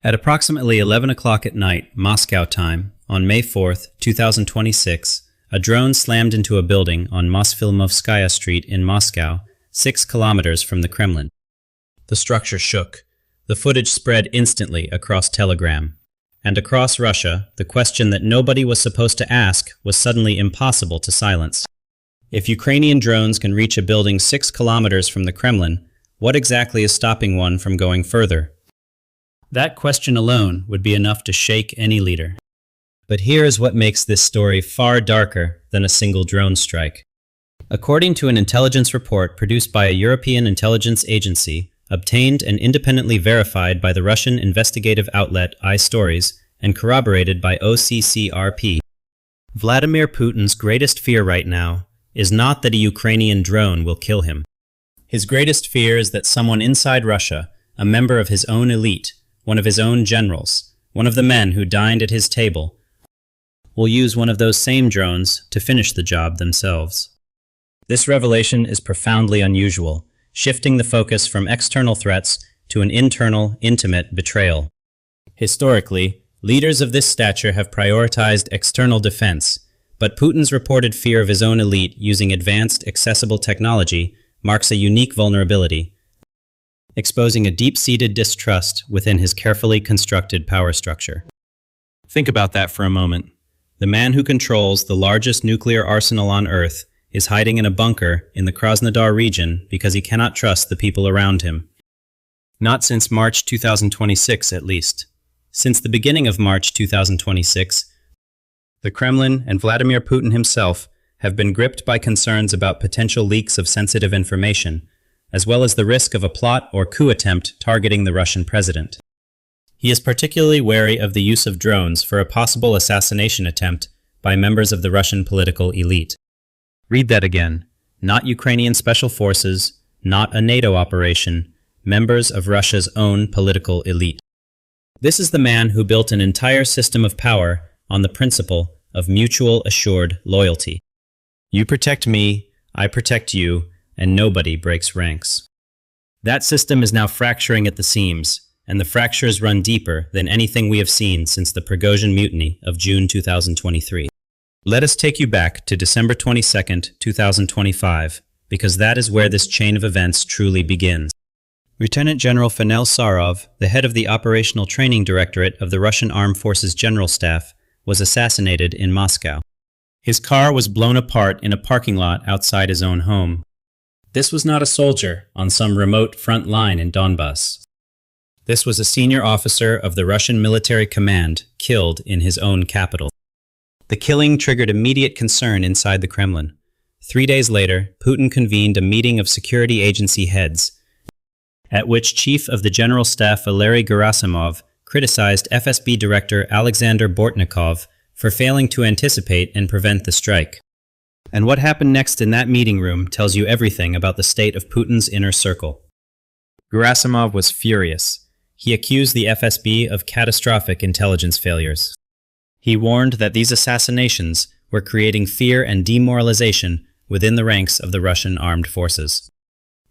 At approximately 11 o'clock at night, Moscow time, on May 4th, 2026, a drone slammed into a building on Mosfilmovskaya Street in Moscow, 6 kilometers from the Kremlin. The structure shook. The footage spread instantly across Telegram. And across Russia, the question that nobody was supposed to ask was suddenly impossible to silence. If Ukrainian drones can reach a building 6 kilometers from the Kremlin, what exactly is stopping one from going further? That question alone would be enough to shake any leader. But here is what makes this story far darker than a single drone strike. According to an intelligence report produced by a European intelligence agency, obtained and independently verified by the Russian investigative outlet iStories and corroborated by OCCRP, Vladimir Putin's greatest fear right now is not that a Ukrainian drone will kill him. His greatest fear is that someone inside Russia, a member of his own elite, one of his own generals, one of the men who dined at his table, will use one of those same drones to finish the job themselves. This revelation is profoundly unusual, shifting the focus from external threats to an internal, intimate betrayal. Historically, leaders of this stature have prioritized external defense, but Putin's reported fear of his own elite using advanced, accessible technology marks a unique vulnerability, exposing a deep-seated distrust within his carefully constructed power structure. Think about that for a moment. The man who controls the largest nuclear arsenal on Earth is hiding in a bunker in the Krasnodar region because he cannot trust the people around him. Not since March 2026, at least. Since the beginning of March 2026, the Kremlin and Vladimir Putin himself have been gripped by concerns about potential leaks of sensitive information, as well as the risk of a plot or coup attempt targeting the Russian president. He is particularly wary of the use of drones for a possible assassination attempt by members of the Russian political elite. Read that again. Not Ukrainian special forces, not a NATO operation, members of Russia's own political elite. This is the man who built an entire system of power on the principle of mutual assured loyalty. You protect me, I protect you, and nobody breaks ranks. That system is now fracturing at the seams, and the fractures run deeper than anything we have seen since the Purge mutiny of June 2023. Let us take you back to December 22nd, 2025, because that is where this chain of events truly begins. Lieutenant General Fenel Sarov, the head of the Operational Training Directorate of the Russian Armed Forces General Staff, was assassinated in Moscow. His car was blown apart in a parking lot outside his own home. This was not a soldier on some remote front line in Donbass. This was a senior officer of the Russian military command killed in his own capital. The killing triggered immediate concern inside the Kremlin. 3 days later, Putin convened a meeting of security agency heads, at which Chief of the General Staff Valery Gerasimov criticized FSB Director Alexander Bortnikov for failing to anticipate and prevent the strike. And what happened next in that meeting room tells you everything about the state of Putin's inner circle. Gerasimov was furious. He accused the FSB of catastrophic intelligence failures. He warned that these assassinations were creating fear and demoralization within the ranks of the Russian armed forces.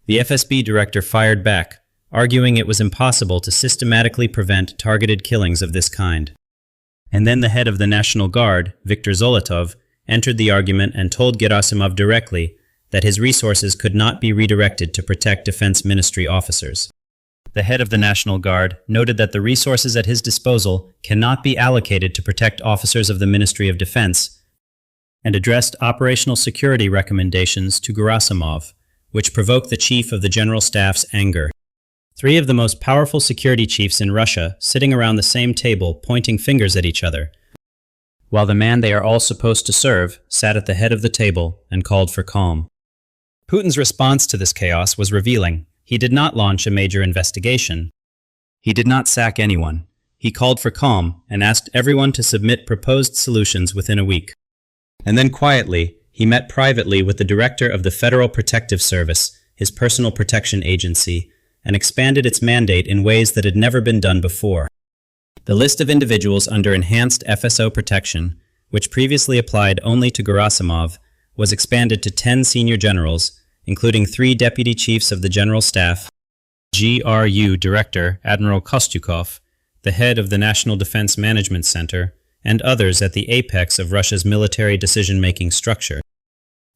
The FSB director fired back, arguing it was impossible to systematically prevent targeted killings of this kind. And then the head of the National Guard, Viktor Zolotov, entered the argument and told Gerasimov directly that his resources could not be redirected to protect Defense Ministry officers. The head of the National Guard noted that the resources at his disposal cannot be allocated to protect officers of the Ministry of Defense, and addressed operational security recommendations to Gerasimov, which provoked the chief of the General Staff's anger. 3 of the most powerful security chiefs in Russia sitting around the same table pointing fingers at each other, while the man they are all supposed to serve sat at the head of the table and called for calm. Putin's response to this chaos was revealing. He did not launch a major investigation. He did not sack anyone. He called for calm and asked everyone to submit proposed solutions within a week. And then quietly, he met privately with the director of the Federal Protective Service, his personal protection agency, and expanded its mandate in ways that had never been done before. The list of individuals under enhanced FSO protection, which previously applied only to Gerasimov, was expanded to 10 senior generals, including 3 deputy chiefs of the General Staff, GRU Director Admiral Kostyukov, the head of the National Defense Management Center, and others at the apex of Russia's military decision-making structure.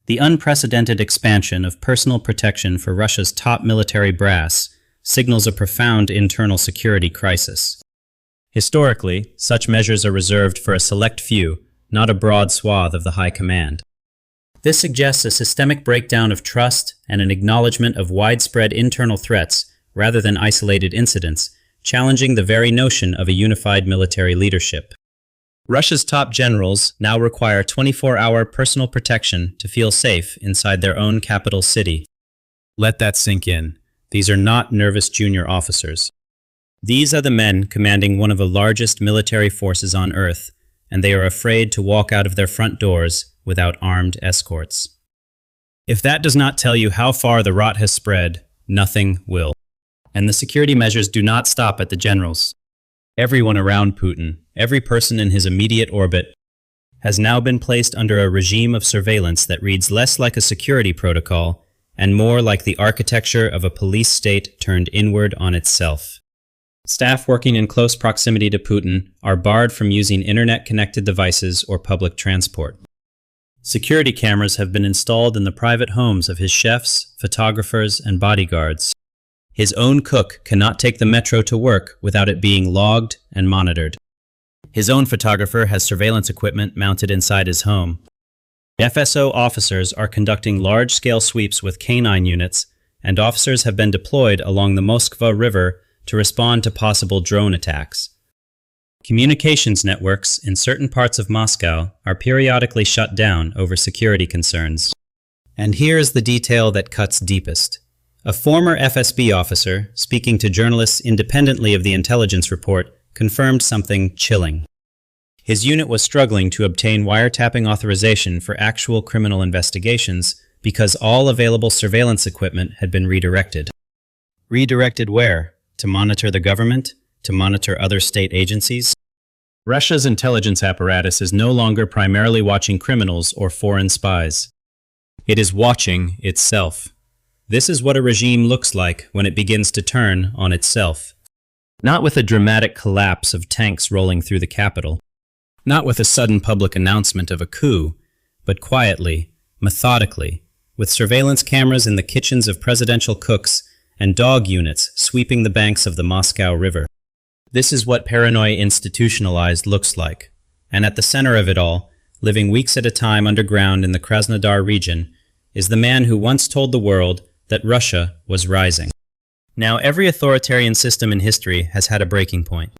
The unprecedented expansion of personal protection for Russia's top military brass signals a profound internal security crisis. Historically, such measures are reserved for a select few, not a broad swath of the high command. This suggests a systemic breakdown of trust and an acknowledgement of widespread internal threats rather than isolated incidents, challenging the very notion of a unified military leadership. Russia's top generals now require 24-hour personal protection to feel safe inside their own capital city. Let that sink in. These are not nervous junior officers. These are the men commanding one of the largest military forces on Earth, and they are afraid to walk out of their front doors without armed escorts. If that does not tell you how far the rot has spread, nothing will. And the security measures do not stop at the generals. Everyone around Putin, every person in his immediate orbit, has now been placed under a regime of surveillance that reads less like a security protocol and more like the architecture of a police state turned inward on itself. Staff working in close proximity to Putin are barred from using internet-connected devices or public transport. Security cameras have been installed in the private homes of his chefs, photographers, and bodyguards. His own cook cannot take the metro to work without it being logged and monitored. His own photographer has surveillance equipment mounted inside his home. FSO officers are conducting large-scale sweeps with canine units, and officers have been deployed along the Moskva River to respond to possible drone attacks. Communications networks in certain parts of Moscow are periodically shut down over security concerns. And here is the detail that cuts deepest. A former FSB officer, speaking to journalists independently of the intelligence report, confirmed something chilling. His unit was struggling to obtain wiretapping authorization for actual criminal investigations because all available surveillance equipment had been redirected. Redirected where? To monitor the government? To monitor other state agencies? Russia's intelligence apparatus is no longer primarily watching criminals or foreign spies. It is watching itself. This is what a regime looks like when it begins to turn on itself. Not with a dramatic collapse of tanks rolling through the capital. Not with a sudden public announcement of a coup, but quietly, methodically, with surveillance cameras in the kitchens of presidential cooks and dog units sweeping the banks of the Moscow River. This is what paranoia institutionalized looks like. And at the center of it all, living weeks at a time underground in the Krasnodar region, is the man who once told the world that Russia was rising. Now, every authoritarian system in history has had a breaking point.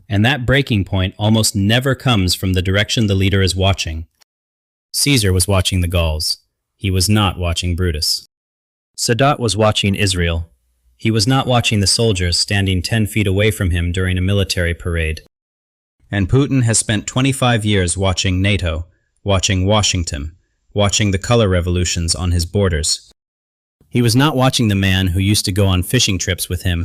And that breaking point almost never comes from the direction the leader is watching. Caesar was watching the Gauls. He was not watching Brutus. Sadat was watching Israel. He was not watching the soldiers standing 10 feet away from him during a military parade. And Putin has spent 25 years watching NATO, watching Washington, watching the color revolutions on his borders. He was not watching the man who used to go on fishing trips with him.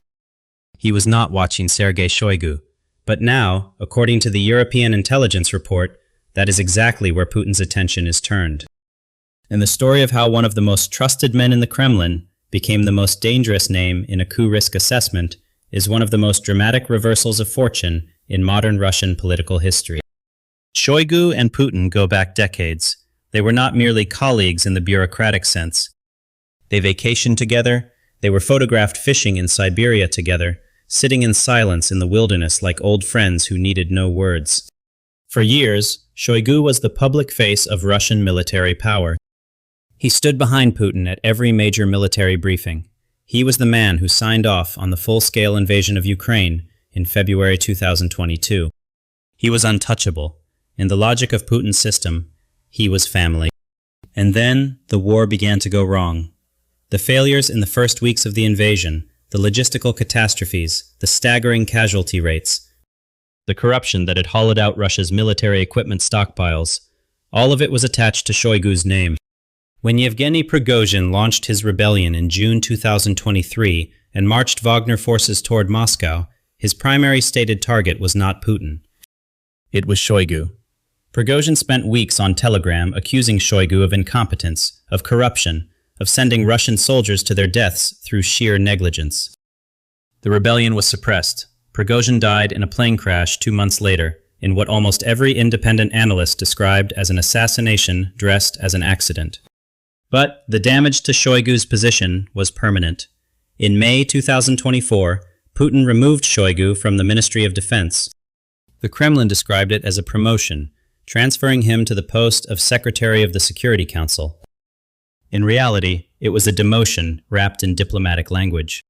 He was not watching Sergei Shoigu. But now, according to the European intelligence report, that is exactly where Putin's attention is turned. And the story of how one of the most trusted men in the Kremlin became the most dangerous name in a coup risk assessment is one of the most dramatic reversals of fortune in modern Russian political history. Shoigu and Putin go back decades. They were not merely colleagues in the bureaucratic sense. They vacationed together, they were photographed fishing in Siberia together, sitting in silence in the wilderness like old friends who needed no words. For years, Shoigu was the public face of Russian military power. He stood behind Putin at every major military briefing. He was the man who signed off on the full-scale invasion of Ukraine in February 2022. He was untouchable. In the logic of Putin's system, he was family. And then the war began to go wrong. The failures in the first weeks of the invasion, the logistical catastrophes, the staggering casualty rates, the corruption that had hollowed out Russia's military equipment stockpiles, all of it was attached to Shoigu's name. When Yevgeny Prigozhin launched his rebellion in June 2023 and marched Wagner forces toward Moscow, his primary stated target was not Putin. It was Shoigu. Prigozhin spent weeks on Telegram accusing Shoigu of incompetence, of corruption, of sending Russian soldiers to their deaths through sheer negligence. The rebellion was suppressed. Prigozhin died in a plane crash 2 months later, in what almost every independent analyst described as an assassination dressed as an accident. But the damage to Shoigu's position was permanent. In May 2024, Putin removed Shoigu from the Ministry of Defense. The Kremlin described it as a promotion, transferring him to the post of Secretary of the Security Council. In reality, it was a demotion wrapped in diplomatic language.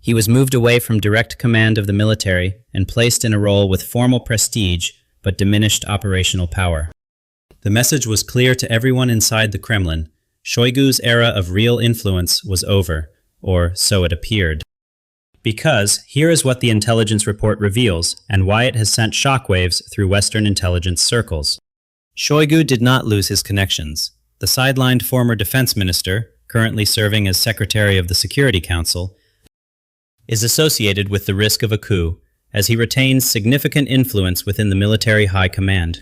He was moved away from direct command of the military and placed in a role with formal prestige but diminished operational power. The message was clear to everyone inside the Kremlin. Shoigu's era of real influence was over, or so it appeared. Because here is what the intelligence report reveals and why it has sent shockwaves through Western intelligence circles. Shoigu did not lose his connections. The sidelined former defense minister, currently serving as Secretary of the Security Council, is associated with the risk of a coup, as he retains significant influence within the military high command.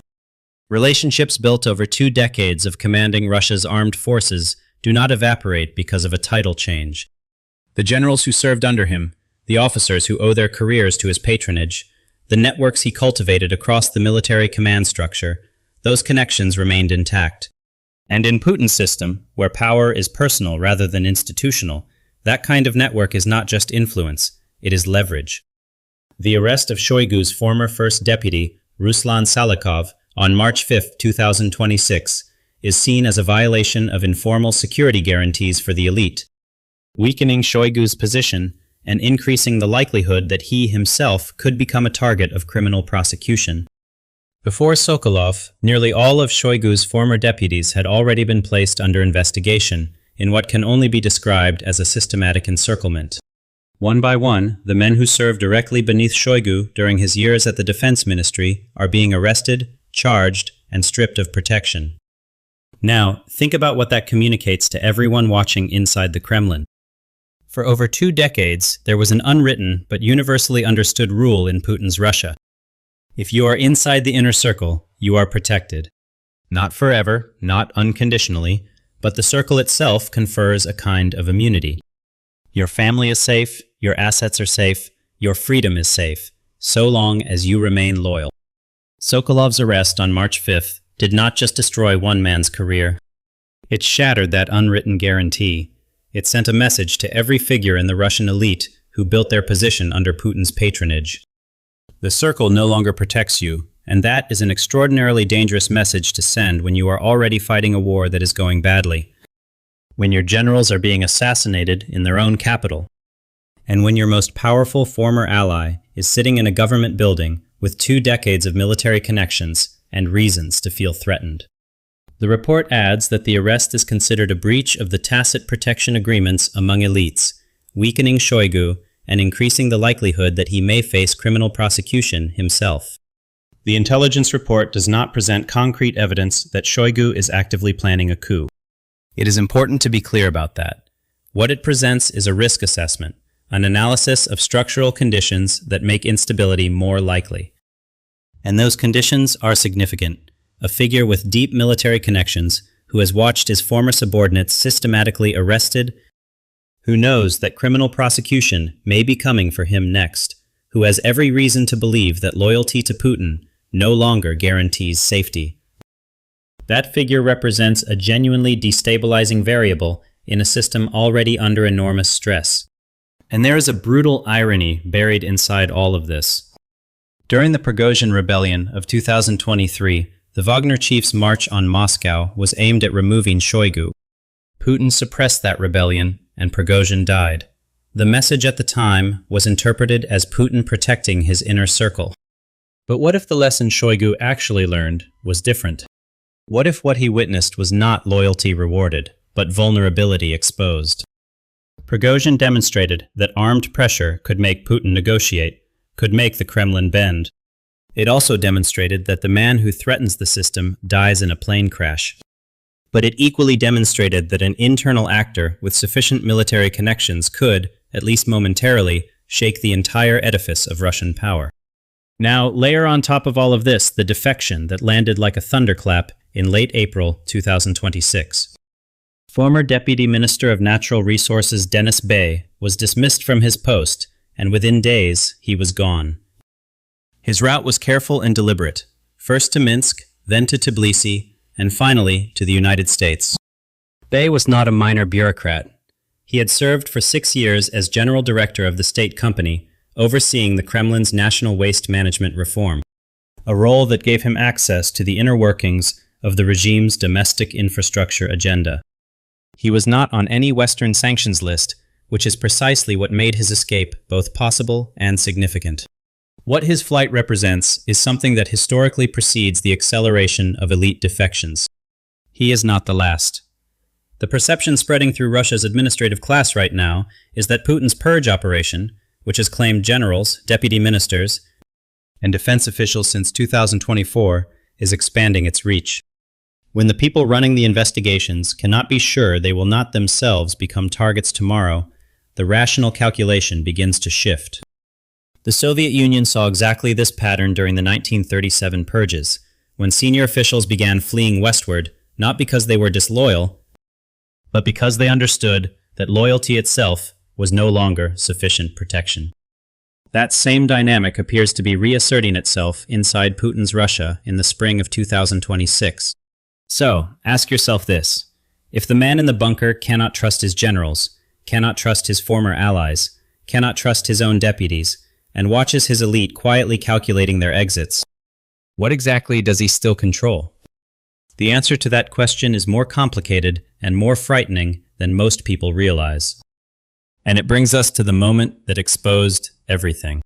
Relationships built over 2 decades of commanding Russia's armed forces do not evaporate because of a title change. The generals who served under him, the officers who owe their careers to his patronage, the networks he cultivated across the military command structure, those connections remained intact. And in Putin's system, where power is personal rather than institutional, that kind of network is not just influence, it is leverage. The arrest of Shoigu's former first deputy, Ruslan Salakov, on March 5, 2026, is seen as a violation of informal security guarantees for the elite, weakening Shoigu's position and increasing the likelihood that he himself could become a target of criminal prosecution. Before Sokolov, nearly all of Shoigu's former deputies had already been placed under investigation, in what can only be described as a systematic encirclement. One by one, the men who served directly beneath Shoigu during his years at the Defense Ministry are being arrested, charged, and stripped of protection. Now, think about what that communicates to everyone watching inside the Kremlin. For over 2 decades, there was an unwritten but universally understood rule in Putin's Russia. If you are inside the inner circle, you are protected. Not forever, not unconditionally, but the circle itself confers a kind of immunity. Your family is safe, your assets are safe, your freedom is safe, so long as you remain loyal. Sokolov's arrest on March 5th did not just destroy one man's career. It shattered that unwritten guarantee. It sent a message to every figure in the Russian elite who built their position under Putin's patronage. The circle no longer protects you, and that is an extraordinarily dangerous message to send when you are already fighting a war that is going badly, when your generals are being assassinated in their own capital, and when your most powerful former ally is sitting in a government building with 2 decades of military connections and reasons to feel threatened. The report adds that the arrest is considered a breach of the tacit protection agreements among elites, weakening Shoigu and increasing the likelihood that he may face criminal prosecution himself. The intelligence report does not present concrete evidence that Shoigu is actively planning a coup. It is important to be clear about that. What it presents is a risk assessment, an analysis of structural conditions that make instability more likely. And those conditions are significant. A figure with deep military connections who has watched his former subordinates systematically arrested, who knows that criminal prosecution may be coming for him next, who has every reason to believe that loyalty to Putin no longer guarantees safety. That figure represents a genuinely destabilizing variable in a system already under enormous stress. And there is a brutal irony buried inside all of this. During the Prigozhin rebellion of 2023, the Wagner chief's march on Moscow was aimed at removing Shoigu. Putin suppressed that rebellion, and Prigozhin died. The message at the time was interpreted as Putin protecting his inner circle. But what if the lesson Shoigu actually learned was different? What if what he witnessed was not loyalty rewarded, but vulnerability exposed? Prigozhin demonstrated that armed pressure could make Putin negotiate, could make the Kremlin bend. It also demonstrated that the man who threatens the system dies in a plane crash. But it equally demonstrated that an internal actor with sufficient military connections could, at least momentarily, shake the entire edifice of Russian power. Now, layer on top of all of this the defection that landed like a thunderclap in late April 2026. Former Deputy Minister of Natural Resources Denis Bey was dismissed from his post and within days, he was gone. His route was careful and deliberate, first to Minsk, then to Tbilisi, and finally to the United States. Bey was not a minor bureaucrat. He had served for 6 years as general director of the state company, overseeing the Kremlin's national waste management reform, a role that gave him access to the inner workings of the regime's domestic infrastructure agenda. He was not on any Western sanctions list, which is precisely what made his escape both possible and significant. What his flight represents is something that historically precedes the acceleration of elite defections. He is not the last. The perception spreading through Russia's administrative class right now is that Putin's Purge operation, which has claimed generals, deputy ministers, and defense officials since 2024, is expanding its reach. When the people running the investigations cannot be sure they will not themselves become targets tomorrow, the rational calculation begins to shift. The Soviet Union saw exactly this pattern during the 1937 purges, when senior officials began fleeing westward, not because they were disloyal, but because they understood that loyalty itself was no longer sufficient protection. That same dynamic appears to be reasserting itself inside Putin's Russia in the spring of 2026. So, ask yourself this. If the man in the bunker cannot trust his generals, cannot trust his former allies, cannot trust his own deputies, and watches his elite quietly calculating their exits, what exactly does he still control? The answer to that question is more complicated and more frightening than most people realize. And it brings us to the moment that exposed everything.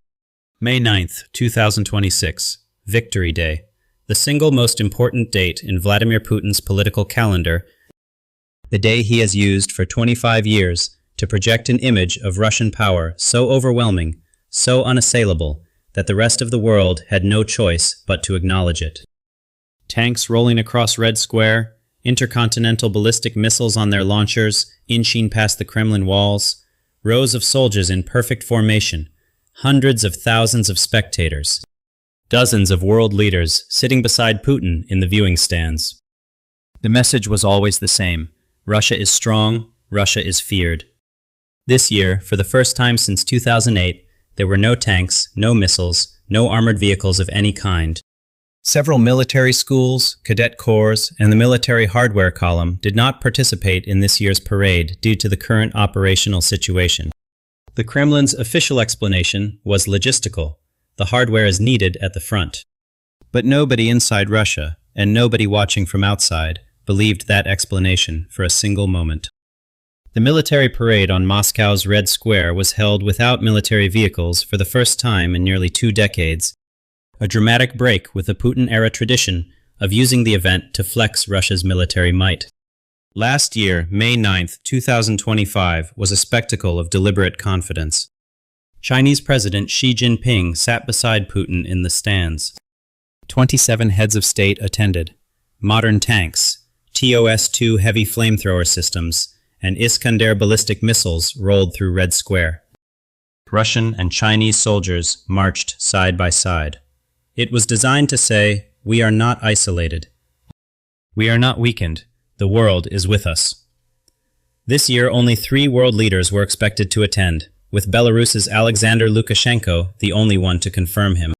May 9th, 2026, Victory Day, the single most important date in Vladimir Putin's political calendar, the day he has used for 25 years to project an image of Russian power so overwhelming, so unassailable, that the rest of the world had no choice but to acknowledge it. Tanks rolling across Red Square, intercontinental ballistic missiles on their launchers, inching past the Kremlin walls, rows of soldiers in perfect formation, hundreds of thousands of spectators, dozens of world leaders sitting beside Putin in the viewing stands. The message was always the same. Russia is strong, Russia is feared. This year, for the first time since 2008, there were no tanks, no missiles, no armored vehicles of any kind. Several military schools, cadet corps, and the military hardware column did not participate in this year's parade due to the current operational situation. The Kremlin's official explanation was logistical. The hardware is needed at the front. But nobody inside Russia, and nobody watching from outside, believed that explanation for a single moment. The military parade on Moscow's Red Square was held without military vehicles for the first time in nearly 2 decades, a dramatic break with the Putin-era tradition of using the event to flex Russia's military might. Last year, May 9th, 2025, was a spectacle of deliberate confidence. Chinese President Xi Jinping sat beside Putin in the stands. 27 heads of state attended. Modern tanks, TOS-2 heavy flamethrower systems, and Iskander ballistic missiles rolled through Red Square. Russian and Chinese soldiers marched side by side. It was designed to say, we are not isolated. We are not weakened. The world is with us. This year, only 3 world leaders were expected to attend, with Belarus's Alexander Lukashenko the only one to confirm him.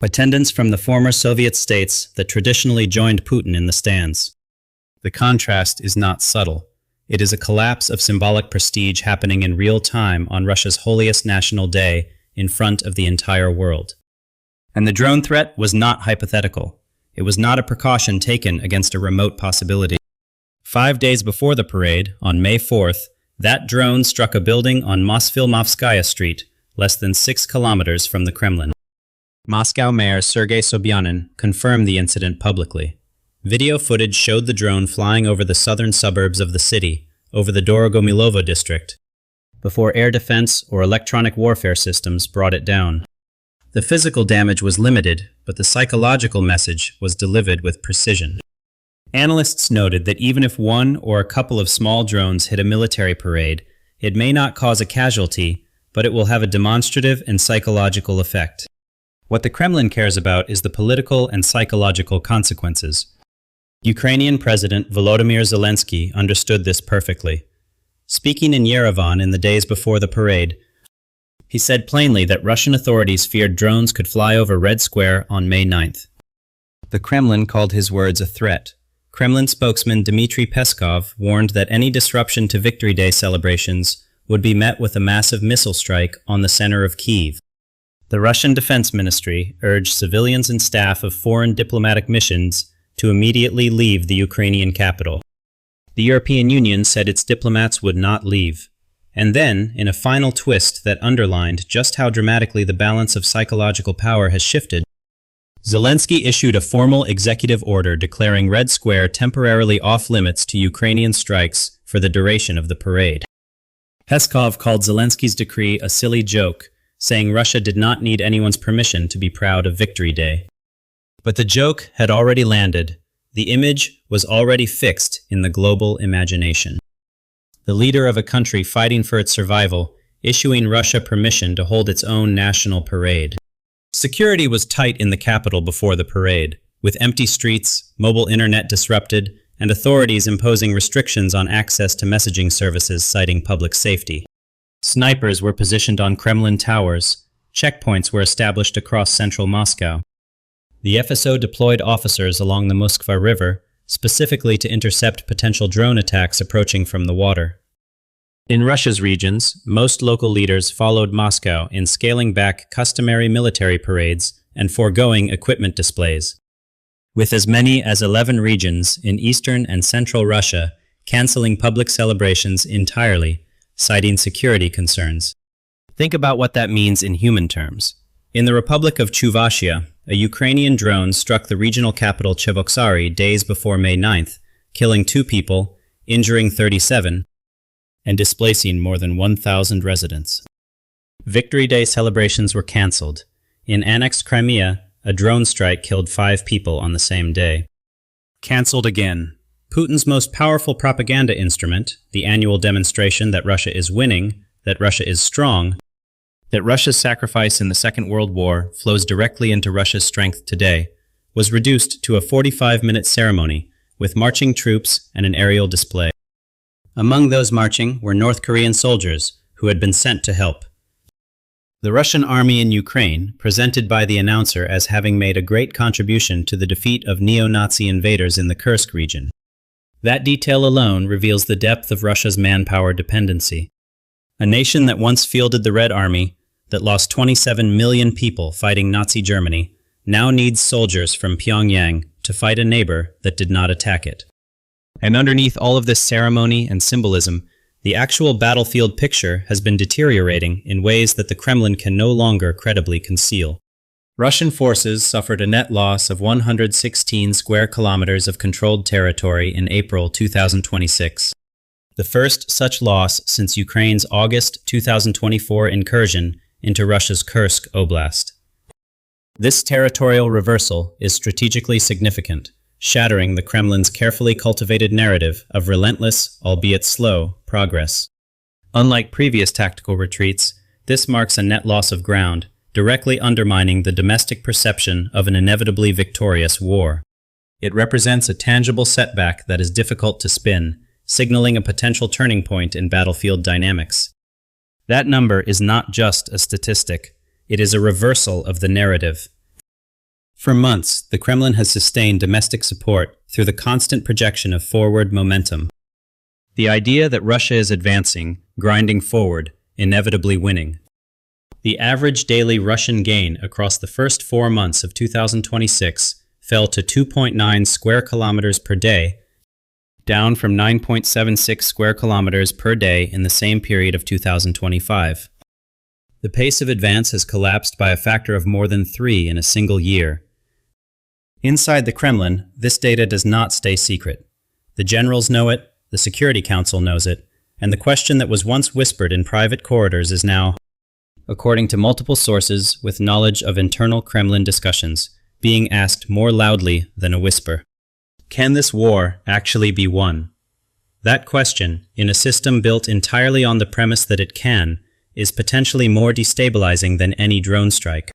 Attendants from the former Soviet states that traditionally joined Putin in the stands. The contrast is not subtle. It is a collapse of symbolic prestige happening in real time on Russia's holiest national day in front of the entire world. And the drone threat was not hypothetical. It was not a precaution taken against a remote possibility. 5 days before the parade, on May 4th, that drone struck a building on Mosfilmovskaya Street, less than 6 kilometers from the Kremlin. Moscow Mayor Sergei Sobyanin confirmed the incident publicly. Video footage showed the drone flying over the southern suburbs of the city, over the Dorogomilovo district, before air defense or electronic warfare systems brought it down. The physical damage was limited, but the psychological message was delivered with precision. Analysts noted that even if one or a couple of small drones hit a military parade, it may not cause a casualty, but it will have a demonstrative and psychological effect. What the Kremlin cares about is the political and psychological consequences. Ukrainian President Volodymyr Zelensky understood this perfectly. Speaking in Yerevan in the days before the parade, He said plainly that Russian authorities feared drones could fly over Red Square on May 9th. The Kremlin called his words a threat. Kremlin spokesman Dmitry Peskov warned that any disruption to Victory Day celebrations would be met with a massive missile strike on the center of Kyiv. The Russian Defense Ministry urged civilians and staff of foreign diplomatic missions to immediately leave the Ukrainian capital. The European Union said its diplomats would not leave. And then, in a final twist that underlined just how dramatically the balance of psychological power has shifted, Zelensky issued a formal executive order declaring Red Square temporarily off-limits to Ukrainian strikes for the duration of the parade. Peskov called Zelensky's decree a silly joke, saying Russia did not need anyone's permission to be proud of Victory Day. But the joke had already landed. The image was already fixed in the global imagination. The leader of a country fighting for its survival, issuing Russia permission to hold its own national parade. Security was tight in the capital before the parade, with empty streets, mobile internet disrupted, and authorities imposing restrictions on access to messaging services citing public safety. Snipers were positioned on Kremlin towers. Checkpoints were established across central Moscow. The FSO deployed officers along the Moskva River, specifically to intercept potential drone attacks approaching from the water. In Russia's regions, most local leaders followed Moscow in scaling back customary military parades and foregoing equipment displays, with as many as 11 regions in eastern and central Russia canceling public celebrations entirely, citing security concerns. Think about what that means in human terms. In the Republic of Chuvashia, a Ukrainian drone struck the regional capital Cheboksary days before May 9th, killing 2 people, injuring 37, and displacing more than 1,000 residents. Victory Day celebrations were cancelled. In annexed Crimea, a drone strike killed 5 people on the same day. Cancelled again. Putin's most powerful propaganda instrument, the annual demonstration that Russia is winning, that Russia is strong, that Russia's sacrifice in the Second World War flows directly into Russia's strength today, was reduced to a 45-minute ceremony with marching troops and an aerial display. Among those marching were North Korean soldiers who had been sent to help. The Russian army in Ukraine, presented by the announcer as having made a great contribution to the defeat of neo-Nazi invaders in the Kursk region. That detail alone reveals the depth of Russia's manpower dependency. A nation that once fielded the Red Army, that lost 27 million people fighting Nazi Germany, now needs soldiers from Pyongyang to fight a neighbor that did not attack it. And underneath all of this ceremony and symbolism, the actual battlefield picture has been deteriorating in ways that the Kremlin can no longer credibly conceal. Russian forces suffered a net loss of 116 square kilometers of controlled territory in April 2026. The first such loss since Ukraine's August 2024 incursion into Russia's Kursk Oblast. This territorial reversal is strategically significant, shattering the Kremlin's carefully cultivated narrative of relentless, albeit slow, progress. Unlike previous tactical retreats, this marks a net loss of ground, directly undermining the domestic perception of an inevitably victorious war. It represents a tangible setback that is difficult to spin, signaling a potential turning point in battlefield dynamics. That number is not just a statistic, it is a reversal of the narrative. For months, the Kremlin has sustained domestic support through the constant projection of forward momentum. The idea that Russia is advancing, grinding forward, inevitably winning. The average daily Russian gain across the first 4 months of 2026 fell to 2.9 square kilometers per day, down from 9.76 square kilometers per day in the same period of 2025. The pace of advance has collapsed by a factor of more than 3 in a single year. Inside the Kremlin, this data does not stay secret. The generals know it, the Security Council knows it, and the question that was once whispered in private corridors is now, according to multiple sources with knowledge of internal Kremlin discussions, being asked more loudly than a whisper. Can this war actually be won? That question, in a system built entirely on the premise that it can, is potentially more destabilizing than any drone strike.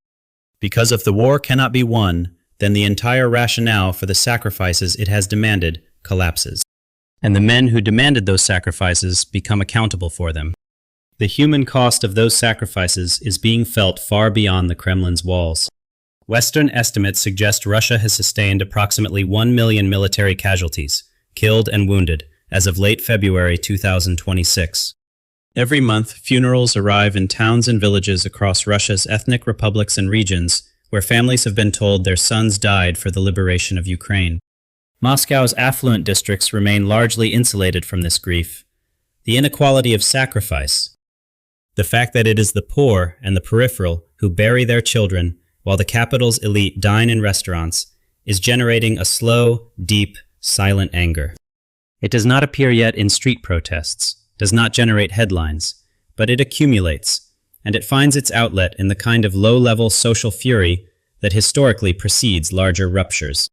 Because if the war cannot be won, then the entire rationale for the sacrifices it has demanded collapses. And the men who demanded those sacrifices become accountable for them. The human cost of those sacrifices is being felt far beyond the Kremlin's walls. Western estimates suggest Russia has sustained approximately 1 million military casualties, killed and wounded, as of late February 2026. Every month, funerals arrive in towns and villages across Russia's ethnic republics and regions where families have been told their sons died for the liberation of Ukraine. Moscow's affluent districts remain largely insulated from this grief. The inequality of sacrifice, the fact that it is the poor and the peripheral who bury their children while the capital's elite dine in restaurants, is generating a slow, deep, silent anger. It does not appear yet in street protests, does not generate headlines, but it accumulates, and it finds its outlet in the kind of low-level social fury that historically precedes larger ruptures.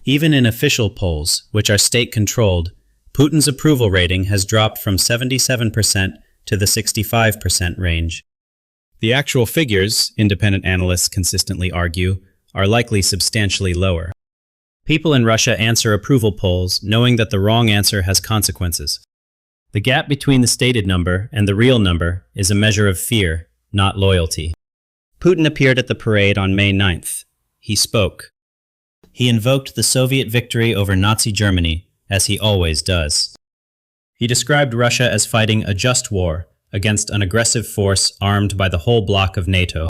Even in official polls, which are state-controlled, Putin's approval rating has dropped from 77% to the 65% range. The actual figures, independent analysts consistently argue, are likely substantially lower. People in Russia answer approval polls knowing that the wrong answer has consequences. The gap between the stated number and the real number is a measure of fear, not loyalty. Putin appeared at the parade on May 9th. He spoke. He invoked the Soviet victory over Nazi Germany, as he always does. He described Russia as fighting a just war against an aggressive force armed by the whole bloc of NATO.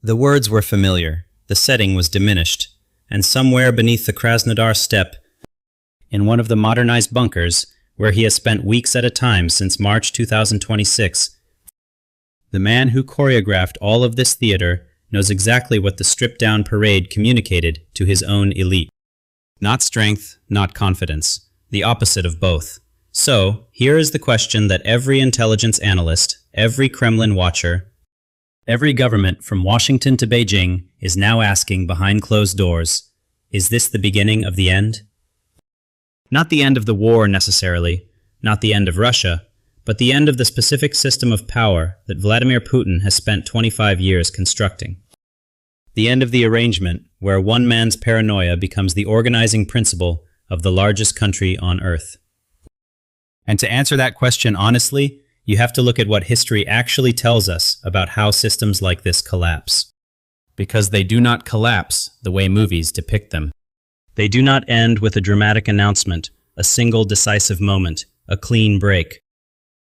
The words were familiar, the setting was diminished, and somewhere beneath the Krasnodar steppe, in one of the modernized bunkers, where he has spent weeks at a time since March 2026, the man who choreographed all of this theater knows exactly what the stripped-down parade communicated to his own elite. Not strength, not confidence, the opposite of both. So, here is the question that every intelligence analyst, every Kremlin watcher, every government from Washington to Beijing is now asking behind closed doors. Is this the beginning of the end? Not the end of the war necessarily, not the end of Russia, but the end of the specific system of power that Vladimir Putin has spent 25 years constructing. The end of the arrangement where one man's paranoia becomes the organizing principle of the largest country on Earth. And to answer that question honestly, you have to look at what history actually tells us about how systems like this collapse. Because they do not collapse the way movies depict them. They do not end with a dramatic announcement, a single decisive moment, a clean break.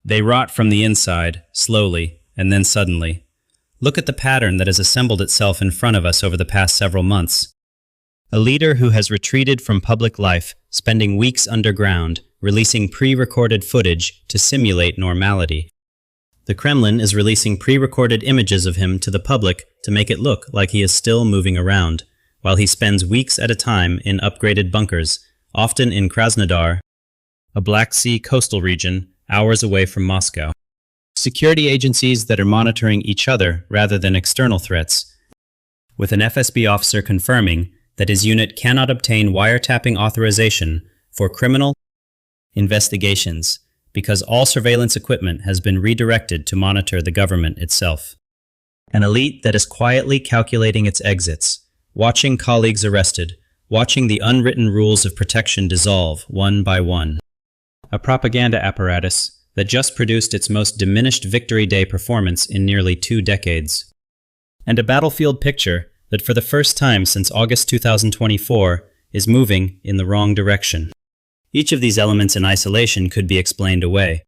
They rot from the inside, slowly, and then suddenly. Look at the pattern that has assembled itself in front of us over the past several months. A leader who has retreated from public life, spending weeks underground, releasing pre-recorded footage to simulate normality. The Kremlin is releasing pre-recorded images of him to the public to make it look like he is still moving around, while he spends weeks at a time in upgraded bunkers, often in Krasnodar, a Black Sea coastal region, hours away from Moscow. Security agencies that are monitoring each other rather than external threats, with an FSB officer confirming that his unit cannot obtain wiretapping authorization for criminal investigations because all surveillance equipment has been redirected to monitor the government itself. An elite that is quietly calculating its exits, watching colleagues arrested, watching the unwritten rules of protection dissolve one by one. A propaganda apparatus that just produced its most diminished Victory Day performance in nearly 2 decades. And a battlefield picture that for the first time since August 2024 is moving in the wrong direction. Each of these elements in isolation could be explained away.